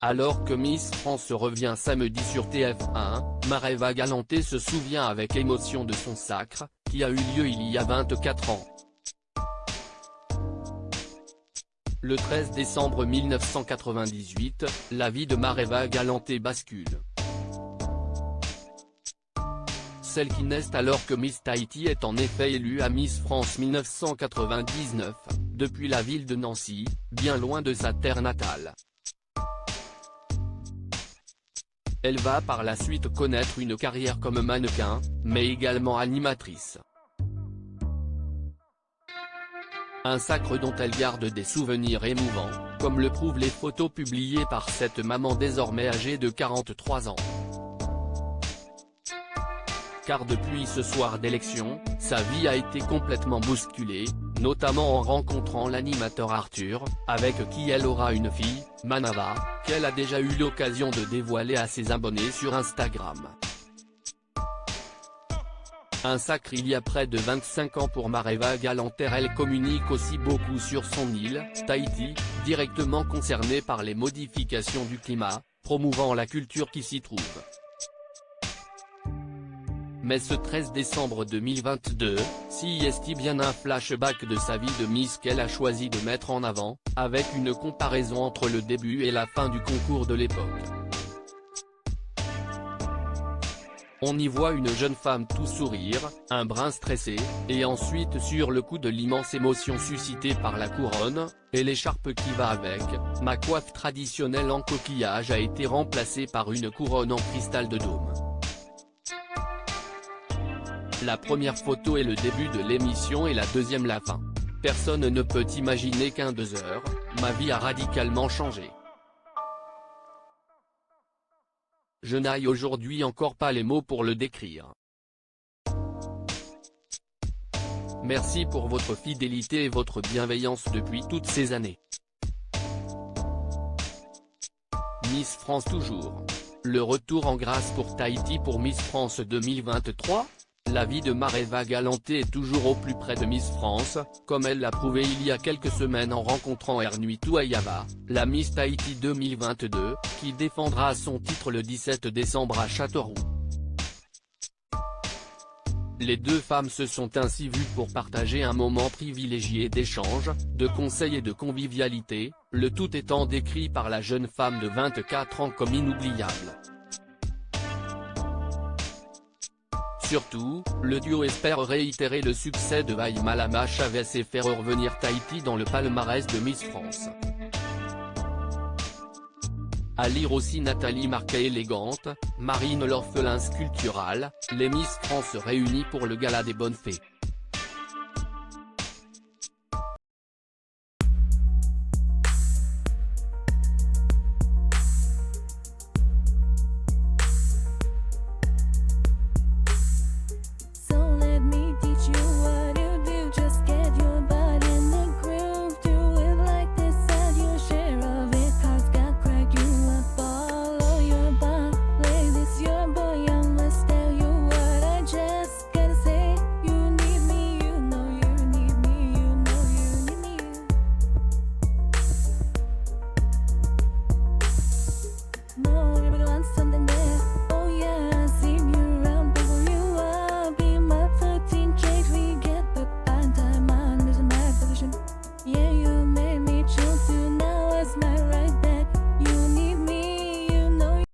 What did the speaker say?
Alors que Miss France revient samedi sur TF1, Mareva Galanté se souvient avec émotion de son sacre, qui a eu lieu il y a 24 ans. Le 13 décembre 1998, la vie de Mareva Galanté bascule. Celle qui naît alors que Miss Tahiti est en effet élue à Miss France 1999, depuis la ville de Nancy, bien loin de sa terre natale. Elle va par la suite connaître une carrière comme mannequin, mais également animatrice. Un sacre dont elle garde des souvenirs émouvants, comme le prouvent les photos publiées par cette maman désormais âgée de 43 ans. Car depuis ce soir d'élection, sa vie a été complètement bousculée, notamment en rencontrant l'animateur Arthur, avec qui elle aura une fille, Manava, qu'elle a déjà eu l'occasion de dévoiler à ses abonnés sur Instagram. Un sacre il y a près de 25 ans pour Mareva Galanté. Elle communique aussi beaucoup sur son île, Tahiti, directement concernée par les modifications du climat, promouvant la culture qui s'y trouve. Mais ce 13 décembre 2022, si est bien un flashback de sa vie de Miss qu'elle a choisi de mettre en avant, avec une comparaison entre le début et la fin du concours de l'époque. On y voit une jeune femme tout sourire, un brin stressé, et ensuite sur le coup de l'immense émotion suscitée par la couronne, et l'écharpe qui va avec, ma coiffe traditionnelle en coquillage a été remplacée par une couronne en cristal de dôme. La première photo est le début de l'émission et la deuxième la fin. Personne ne peut imaginer qu'en 2 heures, ma vie a radicalement changé. Je n'ai aujourd'hui encore pas les mots pour le décrire. Merci pour votre fidélité et votre bienveillance depuis toutes ces années. Miss France toujours. Le retour en grâce pour Tahiti pour Miss France 2023 ? La vie de Mareva Galanté est toujours au plus près de Miss France, comme elle l'a prouvé il y a quelques semaines en rencontrant Ernouitou Ayava, la Miss Tahiti 2022, qui défendra son titre le 17 décembre à Châteauroux. Les deux femmes se sont ainsi vues pour partager un moment privilégié d'échange, de conseils et de convivialité, le tout étant décrit par la jeune femme de 24 ans comme inoubliable. Surtout, le duo espère réitérer le succès de Vai Malama Chavez et faire revenir Tahiti dans le palmarès de Miss France. À lire aussi Nathalie Marquet élégante, Marine l'orphelin sculptural, les Miss France réunies pour le gala des bonnes fées. Yeah, you made me choose you, now it's my right.